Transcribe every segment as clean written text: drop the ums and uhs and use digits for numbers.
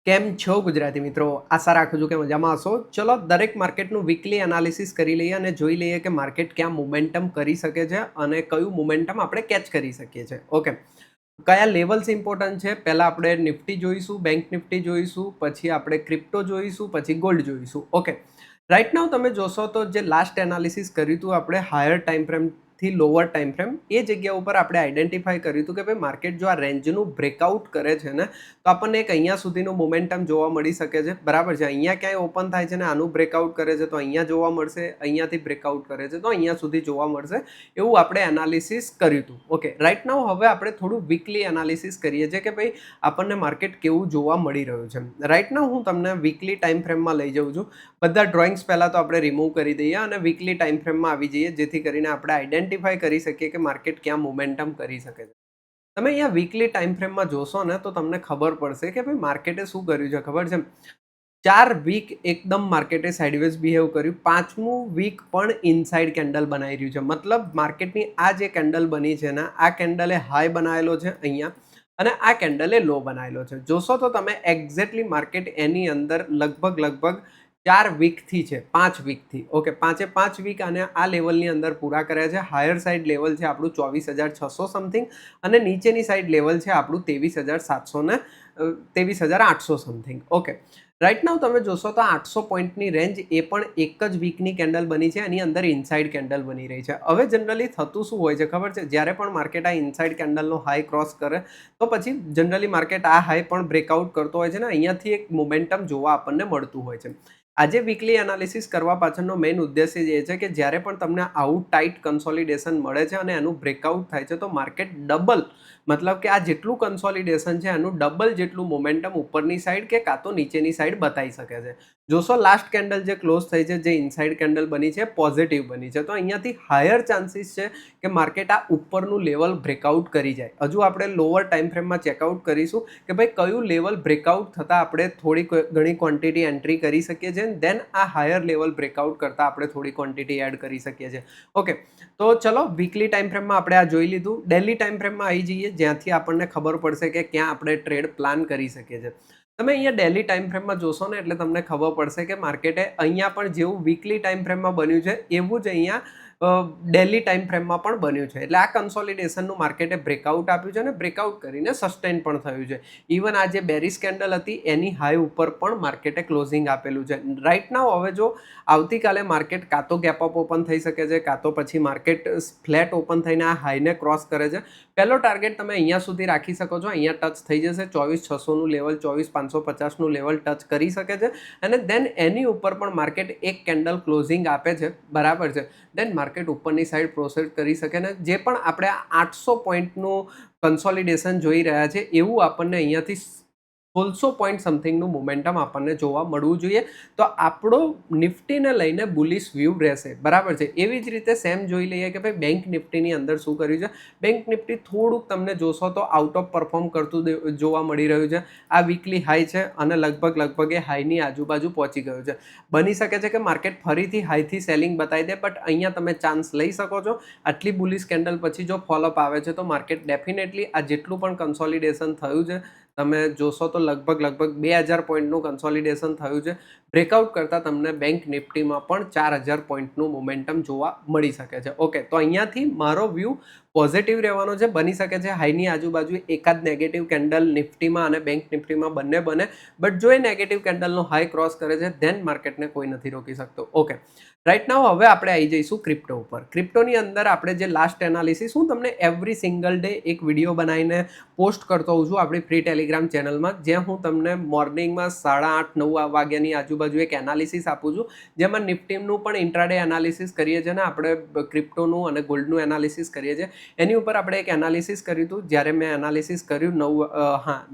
કેમ છો ગુજરાતી મિત્રો? આશા રાખું છું કે મજામાં હશો. ચલો દરેક માર્કેટનું વીકલી એનાલિસિસ કરી લઈએ અને જોઈ લઈએ કે માર્કેટ ક્યાં મોમેન્ટમ કરી શકે છે અને કયું મોમેન્ટમ આપણે કેચ કરી શકીએ છીએ. ઓકે. કયા લેવલ્સ ઇમ્પોર્ટન્ટ છે? પહેલાં આપણે નિફ્ટી જોઈશું, બેંક નિફ્ટી જોઈશું, પછી આપણે ક્રિપ્ટો જોઈશું, પછી ગોલ્ડ જોઈશું. ઓકે. રાઈટ નાઉ તમે જોશો તો જે લાસ્ટ એનાલિસિસ કર્યું હતું આપણે હાયર ટાઈમ ફ્રેમથી લોઅર ટાઈમ ફ્રેમ, એ જગ્યા ઉપર આપણે આઈડેન્ટિફાઈ કર્યું હતું કે ભાઈ માર્કેટ જો આ રેન્જનું બ્રેકઆઉટ કરે છે ને તો આપણને એક અહીંયા સુધીનું મોમેન્ટમ જોવા મળી શકે છે. બરાબર છે. અહીંયા ક્યાંય ઓપન થાય છે ને આનું બ્રેકઆઉટ કરે છે તો અહીંયા જોવા મળશે, અહીંયાથી બ્રેકઆઉટ કરે છે તો અહીંયા સુધી જોવા મળશે, એવું આપણે એનાલિસિસ કર્યું હતું. ઓકે. રાઈટ નાઉ હવે આપણે થોડું વીકલી એનાલિસિસ કરીએ છીએ કે ભાઈ આપણને માર્કેટ કેવું જોવા મળી રહ્યું છે. રાઈટ નાઉ હું તમને વીકલી ટાઈમ ફ્રેમમાં લઈ જાઉં છું. બધા ડ્રોઈંગ્સ પહેલાં તો આપણે રિમૂવ કરી દઈએ અને વીકલી ટાઈમ ફ્રેમમાં આવી જઈએ, જેથી કરીને આપણે આઈડેન્ટિફાઈ કરી શકીએ કે માર્કેટ ક્યાં મોમેન્ટમ કરી શકે છે. તમે અહીંયા વીકલી ટાઈમ ફ્રેમમાં જોશો ને તો તમને ખબર પડશે કે ભાઈ માર્કેટે શું કર્યું છે ખબર છે. 4 વીક એકદમ માર્કેટે સાઇડવેઝ બિહેવ કર્યું. 5મું વીક પણ ઇનસાઇડ કેન્ડલ બનાવી રહ્યું છે. મતલબ માર્કેટની આ જે કેન્ડલ બની છે ને, આ કેન્ડલે હાઈ બનાવેલો છે અહીંયા અને આ કેન્ડલે લો બનાવેલો છે. જોશો તો તમે એક્ઝેક્ટલી માર્કેટ એની અંદર લગભગ 4 વીકથી છે, 5 વીકથી. ઓકે. 5 વીક અને આ લેવલની અંદર પૂરા કર્યા છે. હાયર સાઇડ લેવલ છે આપણું 24,600 સમથિંગ અને નીચેની સાઇડ લેવલ છે આપણું 23,700 ને 23,800 સમથિંગ. ઓકે. રાઈટ નાઉ તમે જોશો તો 800 પોઈન્ટની રેન્જ એ પણ એક જ વીકની કેન્ડલ બની છે, એની અંદર ઇનસાઇડ કેન્ડલ બની રહી છે. હવે જનરલી થતું શું હોય છે ખબર છે, જ્યારે પણ માર્કેટ આ ઇનસાઇડ કેન્ડલનો હાઈ ક્રોસ કરે તો પછી જનરલી માર્કેટ આ હાઈ પણ બ્રેકઆઉટ કરતો હોય છે ને અહીંયાથી એક મોમેન્ટમ જોવા આપણને મળતું હોય છે. આજે વીકલી એનાલિસિસ કરવા પાછળનો મેઇન ઉદ્દેશ્ય એ છે કે જ્યારે પણ તમને આવું ટાઈટ કન્સોલિડેશન મળે છે અને એનું બ્રેકઆઉટ થાય છે તો માર્કેટ ડબલ, મતલબ કે આ જેટલું કન્સોલિડેશન છે એનું ડબલ જેટલું મોમેન્ટમ ઉપરની સાઈડ કે કાં તો નીચેની સાઈડ બતાવી શકે છે. જોશો લાસ્ટ કેન્ડલ જે ક્લોઝ થઈ છે, જે ઇનસાઇડ કેન્ડલ બની છે, પોઝિટિવ બની છે, તો અહીંયાથી હાયર ચાન્સીસ છે કે માર્કેટ આ ઉપરનું લેવલ બ્રેકઆઉટ કરી જાય. હજુ આપણે લોઅર ટાઈમ ફ્રેમમાં ચેકઆઉટ કરીશું કે ભાઈ કયું લેવલ બ્રેકઆઉટ થતાં આપણે થોડી ઘણી ક્વોન્ટિટી એન્ટ્રી કરી શકીએ છીએ, દેન આ હાયર લેવલ બ્રેકઆઉટ કરતાં આપણે થોડી ક્વોન્ટિટી એડ કરી શકીએ છીએ. ઓકે. તો ચલો વીકલી ટાઈમ ફ્રેમમાં આપણે આ જોઈ લીધું. ડેલી ટાઈમ ફ્રેમમાં આવી જઈએ, જ્યાંથી આપણને ખબર પડશે કે ક્યાં આપણે ટ્રેડ પ્લાન કરી શકીએ છીએ. તમે અહીંયા ડેલી ટાઈમ ફ્રેમમાં જોશો ને એટલે તમને ખબર પડશે કે માર્કેટે અહીંયા પણ જેવું વીકલી ટાઈમ ફ્રેમમાં બન્યું છે એવું જ અહીંયા ડેલી ટાઈમ ફ્રેમમાં પણ બન્યું છે. એટલે આ કન્સોલિડેશનનું માર્કેટે બ્રેકઆઉટ આપ્યું છે અને બ્રેકઆઉટ કરીને સસ્ટેન પણ થયું છે. ઇવન આ જે બેરિશ કેન્ડલ હતી એની હાઈ ઉપર પણ માર્કેટે ક્લોઝિંગ આપેલું છે. રાઈટ નાઉ હવે જો આવતીકાલે માર્કેટ કાં તો ગેપ અપ ઓપન થઈ શકે છે, કાં તો પછી માર્કેટ ફ્લેટ ઓપન થઈને આ હાઈને ક્રોસ કરે છે. પહેલો ટાર્ગેટ તમે અહીંયા સુધી રાખી શકો છો, અહીંયા ટચ થઈ જશે 24,600નું લેવલ, 24,550નું લેવલ ટચ કરી શકે છે અને દેન એની ઉપર પણ માર્કેટ એક કેન્ડલ ક્લોઝિંગ આપે છે, બરાબર છે, દેન માર્કેટ ઉપરની સાઈડ પ્રોસેસ કરી શકે ને જે પણ આપણે 800 પોઈન્ટનું કન્સોલિડેશન જોઈ રહ્યા છે એવું આપણને અહીંયાથી 1600 પોઈન્ટ સમથિંગનું મોમેન્ટમ આપણને જોવા મળવું જોઈએ. તો આપણો નિફ્ટીને લઈને બુલિશ વ્યૂ રહેશે, બરાબર છે. એવી જ રીતે સેમ જોઈ લઈએ કે ભાઈ બેંક નિફ્ટીની અંદર શું કર્યું છે. બેંક નિફ્ટી થોડુંક તમને જોશો તો આઉટ ઓફ પરફોર્મ કરતું જોવા મળી રહ્યું છે. આ વીકલી હાઈ છે અને લગભગ એ હાઈની આજુબાજુ પહોંચી ગયું છે. બની શકે છે કે માર્કેટ ફરીથી હાઈથી સેલિંગ બતાવી દે, બટ અહીંયા તમે ચાન્સ લઈ શકો છો. આટલી બુલિશ કેન્ડલ પછી જો ફોલોઅપ આવે છે તો માર્કેટ ડેફિનેટલી આ જેટલું પણ કન્સોલિડેશન થયું છે તમે જોશો તો લગભગ 2,000 પોઈન્ટનું કન્સોલિડેશન થયું છે. બ્રેકઆઉટ કરતાં તમને બેંક નિફ્ટીમાં પણ 4,000 પોઈન્ટનું મોમેન્ટમ જોવા મળી શકે છે. ઓકે. તો અહીંયાથી મારો વ્યૂ પોઝિટિવ રહેવાનો છે. બની શકે છે હાઈની આજુબાજુ એકાદ નેગેટિવ કેન્ડલ નિફ્ટીમાં અને બેંક નિફ્ટીમાં બંને બને, બટ જો એ નેગેટિવ કેન્ડલનો હાઈ ક્રોસ કરે છે ધેન માર્કેટને કોઈ નથી રોકી શકતો. ઓકે. રાઈટ નાઉ હવે આપણે આવી જઈશું ક્રિપ્ટો ઉપર. ક્રિપ્ટોની અંદર આપણે જે લાસ્ટ એનાલિસિસ, હું તમને એવરી સિંગલ ડે એક વિડીયો બનાવીને પોસ્ટ કરતો હોઉં છું આપણી ફ્રી ટેલિગ્રામ ચેનલમાં, જ્યાં હું તમને મોર્નિંગમાં 8:30-9 વાગ્યાની આજુબાજુ એક એનાલિસિસ આપું છું, જેમાં નિફ્ટીનું પણ ઇન્ટ્રાડે એનાલિસિસ કરીએ છીએ ને આપણે ક્રિપ્ટોનું અને ગોલ્ડનું એનાલિસિસ કરીએ છીએ. એની ઉપર આપણે એક એનાલિસિસ કર્યું હતું. જ્યારે મેં એનાલિસિસ કર્યું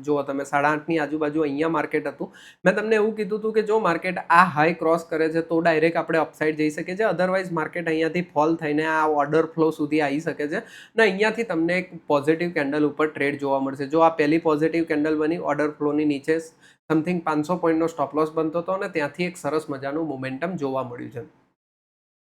જુઓ તમે 8:30ની આજુબાજુ અહીંયા માર્કેટ હતું. મેં તમને એવું કીધું હતું કે જો માર્કેટ આ હાઈ ક્રોસ કરે છે તો ડાયરેક્ટ આપણે અપસાઇડ જઈ શકીએ છીએ, અધરવાઇઝ માર્કેટ અહીંયાથી ફોલ થઈને આ ઓર્ડર ફ્લો સુધી આવી શકે છે ને અહીંયાથી તમને એક પોઝિટિવ કેન્ડલ ઉપર ટ્રેડ જોવા મળશે. જો આ પહેલી પોઝિટિવ કેન્ડલ બની, ઓર્ડર ફ્લોની નીચે સમથિંગ 500 પોઈન્ટનો સ્ટોપ લોસ બનતો હતો અને ત્યાંથી એક સરસ મજાનું મોમેન્ટમ જોવા મળ્યું છે.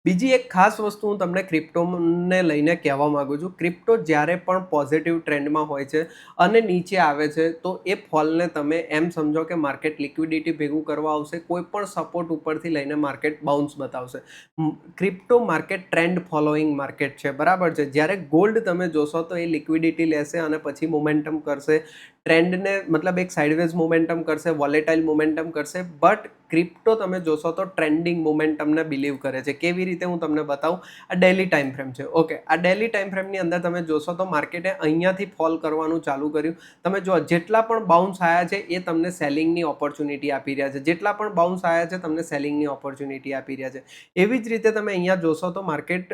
બીજી એક ખાસ વસ્તુ હું તમને ક્રિપ્ટોને લઈને કહેવા માગું છું. ક્રિપ્ટો જ્યારે પણ પોઝિટિવ ટ્રેન્ડમાં હોય છે અને નીચે આવે છે, તો એ ફોલને તમે એમ સમજો કે માર્કેટ લિક્વિડિટી ભેગું કરવા આવશે. કોઈ પણ સપોર્ટ ઉપરથી લઈને માર્કેટ બાઉન્સ બતાવશે. Crypto market trend following market છે, બરાબર છે. જ્યારે ગોલ્ડ તમે જોશો તો એ લિક્વિડિટી લેશે અને પછી મોમેન્ટમ કરશે. ટ્રેન્ડને મતલબ એક સાઇડવેઝ મોમેન્ટમ કરશે, વોલેટાઇલ મોમેન્ટમ કરશે. બટ ક્રિપ્ટો તમે જોશો તો ટ્રેન્ડિંગ મોમેન્ટમને બિલીવ કરે છે. કેવી રીતે હું તમને બતાવું. આ ડેલી ટાઈમ ફ્રેમ છે. ઓકે, આ ડેલી ટાઈમ ફ્રેમની અંદર તમે જોશો તો માર્કેટે અહીંયાથી ફોલ કરવાનું ચાલુ કર્યું. તમે જો જેટલા પણ બાઉન્સ આવ્યા છે એ તમને સેલિંગની ઓપોર્ચ્યુનિટી આપી રહ્યા છે. જેટલા પણ બાઉન્સ આવ્યા છે તમને સેલિંગની ઓપોર્ચ્યુનિટી આપી રહ્યા છે. એવી જ રીતે તમે અહીંયા જોશો તો માર્કેટ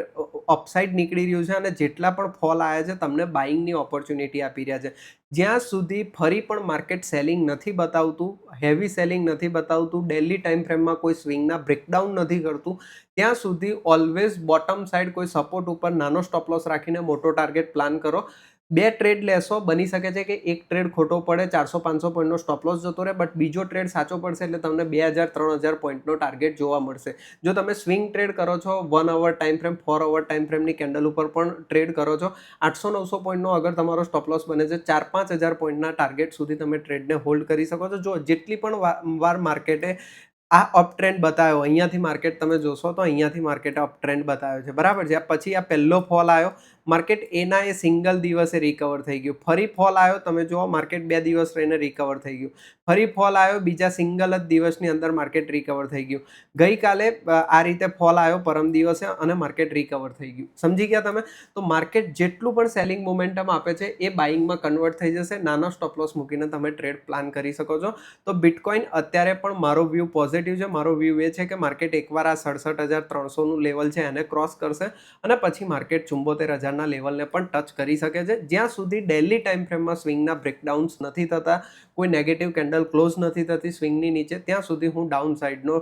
અપસાઇડ નીકળી રહ્યું છે અને જેટલા પણ ફોલ આવ્યા છે તમને બાઇંગની ઓપોર્ચ્યુનિટી આપી રહ્યા છે. જ્યાં સુધી ફરી પણ માર્કેટ સેલિંગ નથી બતાવતું, હેવી સેલિંગ નથી બતાવતું, ડેલી ટાઈમ ફ્રેમમાં કોઈ સ્વિંગના બ્રેકડાઉન નથી કરતું, ત્યાં સુધી ઓલવેઝ બોટમ સાઇડ કોઈ સપોર્ટ ઉપર નાનો સ્ટોપ લોસ રાખીને મોટો ટાર્ગેટ પ્લાન કરો. 2 ટ્રેડ લેશો, બની શકે છે કે એક ટ્રેડ ખોટો પડે, 400-500 પોઈન્ટનો સ્ટોપ લોસ જતો રહે, બટ બીજો ટ્રેડ સાચો પડશે એટલે તમને 2000-3000 પોઈન્ટનો ટાર્ગેટ જોવા મળશે. જો તમે સ્વિંગ ટ્રેડ કરો છો, 1 અવર ટાઈમ ફ્રેમ, 4 અવર ટાઈમ ફ્રેમની કેન્ડલ ઉપર પણ ટ્રેડ કરો છો, 800-900 પોઈન્ટનો અગર તમારો સ્ટોપ લોસ બને છે, 4-5 હજાર પોઈન્ટના ટાર્ગેટ સુધી તમે ટ્રેડને હોલ્ડ કરી શકો છો. જો જેટલી પણ વાર માર્કેટે આ અપ ટ્રેન્ડ બતાવ્યો, અહીંયાથી માર્કેટ તમે જોશો તો અહીંયાથી માર્કેટ અપ ટ્રેન્ડ બતાવ્યો છે, બરાબર છે. પછી આ પહેલો ફોલ આવ્યો, માર્કેટ એના એ સિંગલ દિવસે રિકવર થઈ ગયું. ફરી ફોલ આવ્યો, તમે જુઓ માર્કેટ 2 દિવસ રહીને રિકવર થઈ ગયું. ફરી ફોલ આવ્યો, બીજા સિંગલ જ દિવસની અંદર માર્કેટ રિકવર થઈ ગયું. ગઈકાલે આ રીતે ફોલ આવ્યો પરમ દિવસે અને માર્કેટ રિકવર થઈ ગયું. સમજી ગયા તમે? તો માર્કેટ જેટલું પણ સેલિંગ મોમેન્ટમ આપે છે એ બાઇંગમાં કન્વર્ટ થઈ જશે. નાનો સ્ટોપ લોસ મૂકીને તમે ટ્રેડ પ્લાન કરી શકો છો. તો બિટકોઇન અત્યારે પણ મારો વ્યૂ પોઝિટિવ છે. મારો વ્યૂ એ છે કે માર્કેટ એકવાર આ 67,300નું લેવલ છે એને ક્રોસ કરશે અને પછી માર્કેટ 74,000ના લેવલને પણ ટચ કરી શકે છે. જ્યાં સુધી ડેલી ટાઈમ ફ્રેમમાં સ્વિંગના બ્રેકડાઉન્સ નથી થતા, કોઈ નેગેટિવ કેન્ડલ ક્લોઝ નથી થતી સ્વિંગની નીચે, ત્યાં સુધી હું ડાઉન સાઇડનો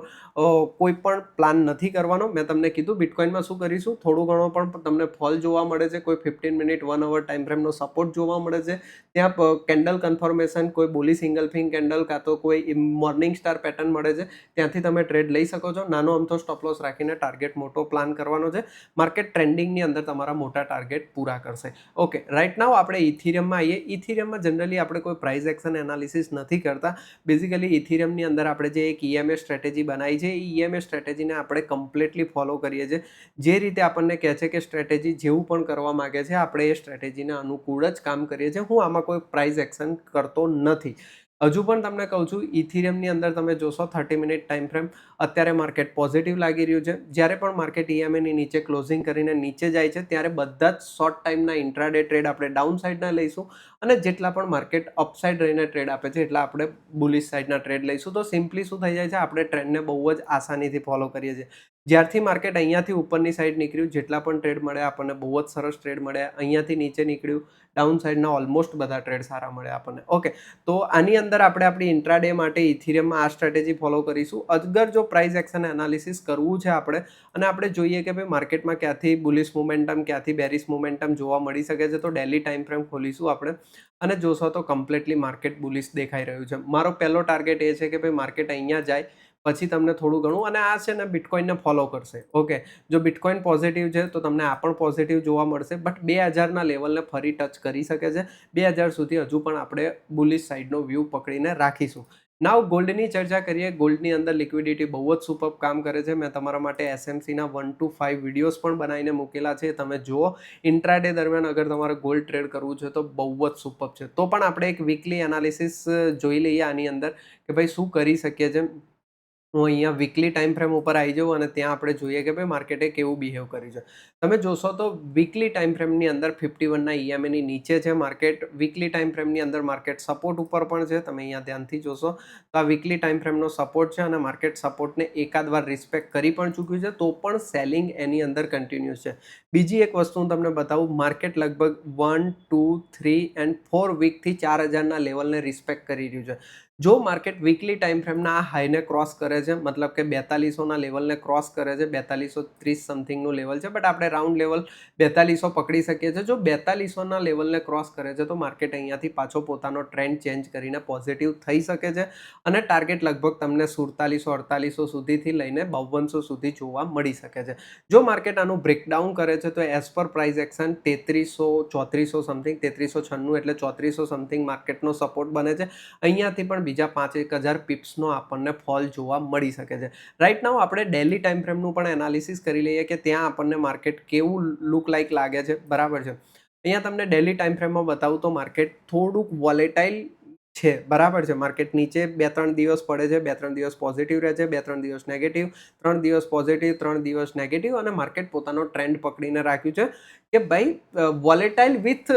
કોઈ પણ પ્લાન નથી કરવાનો. મેં તમને કીધું બિટકોઇનમાં શું કરીશું, થોડું ઘણો પણ તમને ફોલ જોવા મળે છે, કોઈ 15 મિનિટ 1 અવર ટાઈમ ફ્રેમનો સપોર્ટ જોવા મળે છે, ત્યાં કેન્ડલ કન્ફર્મેશન, કોઈ બોલી સિંગલ ફિંગ કેન્ડલ કાં તો કોઈ મોર્નિંગ સ્ટાર પેટર્ન મળે છે, ત્યાંથી તમે ટ્રેડ લઈ શકો છો. નાનો અમથો સ્ટોપ લોસ રાખીને ટાર્ગેટ મોટો પ્લાન કરવાનો છે. માર્કેટ ટ્રેન્ડિંગની અંદર તમારા મોટા ટાર્ગેટ પૂરા કરશે. ઓકે, રાઇટ નાઉ આપણે ઇથિરિયમમાં આવીએ. ઇથિરિયમમાં જનરલી આપણે કોઈ પ્રાઇસ એક્શન એનાલિસિસ નથી કરતા. બેઝિકલી ઇથિરિયમની અંદર આપણે જે એક ઈએમએ સ્ટ્રેટેજી બનાવી છે, એ ઈએમએ સ્ટ્રેટેજીને આપણે કમ્પ્લીટલી ફોલો કરીએ છીએ. જે રીતે આપણને કહે છે કે સ્ટ્રેટેજી જેવું પણ કરવા માગે છે, આપણે એ સ્ટ્રેટેજીને અનુકૂળ જ કામ કરીએ છીએ. હું આમાં કોઈ પ્રાઇસ એક્શન કરતો નથી. હજુ પણ તમને કહું છું, ઇથિરિયમની અંદર તમે જોશો 30 મિનિટ ટાઈમ ફ્રેમ, અત્યારે માર્કેટ પોઝિટિવ લાગી રહ્યું છે. જ્યારે પણ માર્કેટ ઈએમએની નીચે ક્લોઝિંગ કરીને નીચે જાય છે ત્યારે બધા જ શોર્ટ ટાઈમના ઇન્ટ્રાડે ટ્રેડ આપણે ડાઉન સાઇડના લઈશું અને જેટલા પણ માર્કેટ અપસાઇડ રહીને ટ્રેડ આપે છે એટલા આપણે બુલિશ સાઇડના ટ્રેડ લઈશું. તો સિમ્પલી શું થઈ જાય છે, આપણે ટ્રેન્ડને બહુ જ આસાનીથી ફોલો કરીએ છીએ. જ્યારથી માર્કેટ અહીંયાથી ઉપરની સાઈડ નીકળ્યું, જેટલા પણ ટ્રેડ મળ્યા આપણને બહુ જ સરસ ટ્રેડ મળ્યા. અહીંયાથી નીચે નીકળ્યું, ડાઉન સાઇડના ઓલમોસ્ટ બધા ટ્રેડ સારા મળ્યા આપણને. ઓકે, તો આની અંદર આપણે આપણી ઇન્ટ્રાડે માટે ઇથિરિયમમાં આ સ્ટ્રેટેજી ફોલો કરીશું. અગર જો પ્રાઇસ એક્શન એનાલિસિસ કરવું છે અને આપણે જોઈએ કે ભાઈ માર્કેટમાં ક્યાંથી બુલિશ મોમેન્ટમ, ક્યાંથી બેરિશ મોમેન્ટમ જોવા મળી શકે છે, તો ડેલી ટાઈમ ફ્રેમ ખોલીશું આપણે અને જોશો તો કમ્પ્લીટલી માર્કેટ બુલિશ દેખાઈ રહ્યું છે. મારો પહેલો ટાર્ગેટ એ છે કે ભાઈ માર્કેટ અહીંયા જાય પછી તમને થોડું ઘણું, અને આ છે ને બિટકોઇનને ફોલો કરશે. ઓકે, જો બિટકોઇન પોઝિટિવ છે તો તમને આ પણ પોઝિટિવ જોવા મળશે, બટ 2000ના લેવલને ફરી ટચ કરી શકે છે. 2000 સુધી હજુ પણ આપણે બુલિશ સાઇડનો વ્યૂ પકડીને રાખીશું. નાવ ગોલ્ડની ચર્ચા કરીએ. ગોલ્ડની અંદર લિક્વિડિટી બહુ જ સુપર કામ કરે છે. મેં તમારા માટે એસએમસીના 1 to 5 વિડીયોઝ પણ બનાવીને મૂકેલા છે, તમે જુઓ. ઇન્ટ્રાડે દરમિયાન અગર તમારે ગોલ્ડ ટ્રેડ કરવું છે તો બહુ જ સુપર છે. તો પણ આપણે એક વીકલી એનાલિસિસ જોઈ લઈએ આની અંદર કે ભાઈ શું કરી શકીએ છીએ. હું અહીંયા વીકલી ટાઈમ ફ્રેમ ઉપર આવી જાઉં અને ત્યાં આપણે જોઈએ કે ભાઈ માર્કેટે કેવું બિહેવ કર્યું છે. તમે જોશો તો વીકલી ટાઈમ ફ્રેમની અંદર 51ના ઈએમએની નીચે છે માર્કેટ. વીકલી ટાઈમ ફ્રેમની અંદર માર્કેટ સપોર્ટ ઉપર પણ છે. તમે અહીંયા ધ્યાનથી જોશો તો આ વીકલી ટાઈમ ફ્રેમનો સપોર્ટ છે અને માર્કેટ સપોર્ટને એકાદ વાર રિસ્પેક્ટ કરી પણ ચૂક્યું છે, તો પણ સેલિંગ એની અંદર કન્ટિન્યુઅસ છે. બીજી એક વસ્તુ હું તમને બતાવું, માર્કેટ લગભગ 1, 2, 3 એન્ડ 4 વીકથી 4000ના લેવલને રિસ્પેક્ટ કરી રહ્યું છે. જો માર્કેટ વીકલી ટાઈમ ફ્રેમના આ હાઈને ક્રોસ કરે છે, મતલબ કે 4200ના લેવલને ક્રોસ કરે છે, 4230 સમથિંગનું લેવલ છે, બટ આપણે રાઉન્ડ લેવલ 4200 પકડી શકીએ છીએ. જો 4200ના લેવલને ક્રોસ કરે છે તો માર્કેટ અહીંયાથી પાછો પોતાનો ટ્રેન્ડ ચેન્જ કરીને પોઝિટિવ થઈ શકે છે અને ટાર્ગેટ લગભગ તમને 4700-4800 સુધીથી લઈને 5200 સુધી જોવા મળી શકે છે. જો માર્કેટ આનું બ્રેકડાઉન કરે છે તો as per price action 3300-3400 something, 3396 એટલે 3400 સમથિંગ માર્કેટનો સપોર્ટ બને છે. અહીંયાથી પણ બીજા 5-1000 પિપ્સનો આપણને ફોલ જોવા મળી શકે છે. રાઈટ નાઉ આપણે ડેલી ટાઈમ ફ્રેમનું પણ એનાલિસિસ કરી લઈએ કે ત્યાં આપણને માર્કેટ કેવું લુક લાઈક લાગે છે. બરાબર છે. અહીંયા તમને ડેલી ટાઈમ ફ્રેમમાં બતાવું તો માર્કેટ થોડુંક વોલેટાઇલ છે. બરાબર છે. માર્કેટ નીચે 2-3 દિવસ પડે છે, 2-3 દિવસ પોઝિટિવ રહે છે, 2-3 દિવસ નેગેટિવ, 3 દિવસ પોઝિટિવ, 3 દિવસ નેગેટિવ અને માર્કેટ પોતાનો ટ્રેન્ડ પકડીને રાખ્યું છે કે ભાઈ volatile with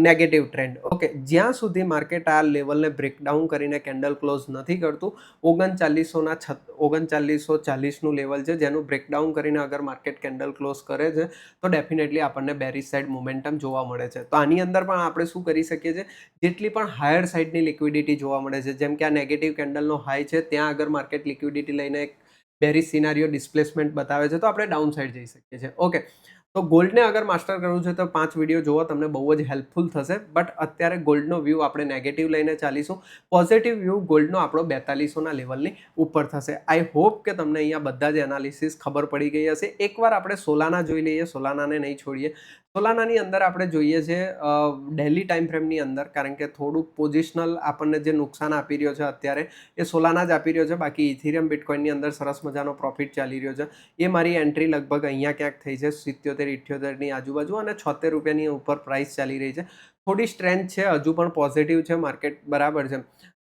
negative trend. Okay, જ્યાં સુધી માર્કેટ આ લેવલને બ્રેકડાઉન કરીને કેન્ડલ ક્લોઝ નથી કરતું, 3940નું લેવલ છે, જેનું બ્રેકડાઉન કરીને અગર માર્કેટ કેન્ડલ ક્લોઝ કરે છે તો ડેફિનેટલી આપણને બેરિશ સાઇડ મોમેન્ટમ જોવા મળે છે. તો આની અંદર પણ આપણે શું કરી શકીએ છીએ, જેટલી પણ હાયર સાઇડની લિક્વિડિટી જોવા મળે છે, જેમ કે આ નેગેટિવ કેન્ડલનો હાઈ છે, ત્યાં અગર માર્કેટ લિક્વિડિટી લઈને એક બેરિશ સિનારીઓ ડિસ્પ્લેસમેન્ટ બતાવે છે તો આપણે ડાઉન સાઇડ જઈ શકીએ છીએ. ઓકે, તો ગોલ્ડને અગર માસ્ટર કરવું છે તો 5 વિડીયો જોવો, તમને બહુ જ હેલ્પફુલ થશે. બટ અત્યારે ગોલ્ડનો વ્યૂ આપણે નેગેટિવ લઈને ચાલીશું. પોઝિટિવ વ્યૂ ગોલ્ડનો આપણો 4200ના લેવલની ઉપર થશે. આઈ હોપ કે તમને અહીંયા બધા જ એનાલિસિસ ખબર પડી ગઈ હશે. એકવાર આપણે સોલાના જોઈ લઈએ, સોલાનાને નહીં છોડીએ. સોલાનાની અંદર આપણે જોઈએ છે ડેલી ટાઈમ ફ્રેમની અંદર, કારણ કે થોડુંક પોઝિશનલ આપણને જે નુકસાન આપી રહ્યો છે અત્યારે એ સોલાના જ આપી રહ્યો છે. બાકી ઇથિરિયમ બિટકોઇનની અંદર સરસ મજાનો પ્રોફિટ ચાલી રહ્યો છે. એ મારી એન્ટ્રી લગભગ અહીંયા ક્યાંક થઈ છે 77-78ની આજુબાજુ અને 76 રૂપિયાની ઉપર પ્રાઇસ ચાલી રહી છે. થોડી સ્ટ્રેન્થ છે, હજુ પણ પોઝિટિવ છે માર્કેટ. બરાબર છે.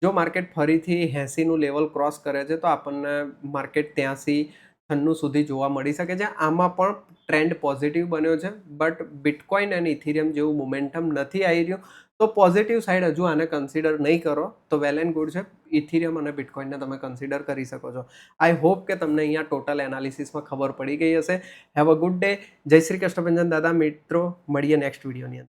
જો માર્કેટ ફરીથી 80નું લેવલ ક્રોસ કરે છે તો આપણને માર્કેટ 83-96 સુધી જોવા મળી શકે છે. આમાં પણ ટ્રેન્ડ પોઝિટિવ બન્યો છે, બટ બિટકોઇન અને ઇથિરિયમ જેવું મોમેન્ટમ નથી આવી રહ્યું. તો પોઝિટિવ સાઈડ હજુ આને કન્સિડર નહીં કરો તો વેલ એન્ડ ગુડ છે. ઇથિરિયમ અને બિટકોઇનને તમે કન્સિડર કરી શકો છો. આઈ હોપ કે તમને અહીંયા ટોટલ એનાલિસિસમાં ખબર પડી ગઈ હશે. Have a good day. જય શ્રી કૃષ્ણ દાદા. મિત્રો મળીએ નેક્સ્ટ વિડીયોની અંદર.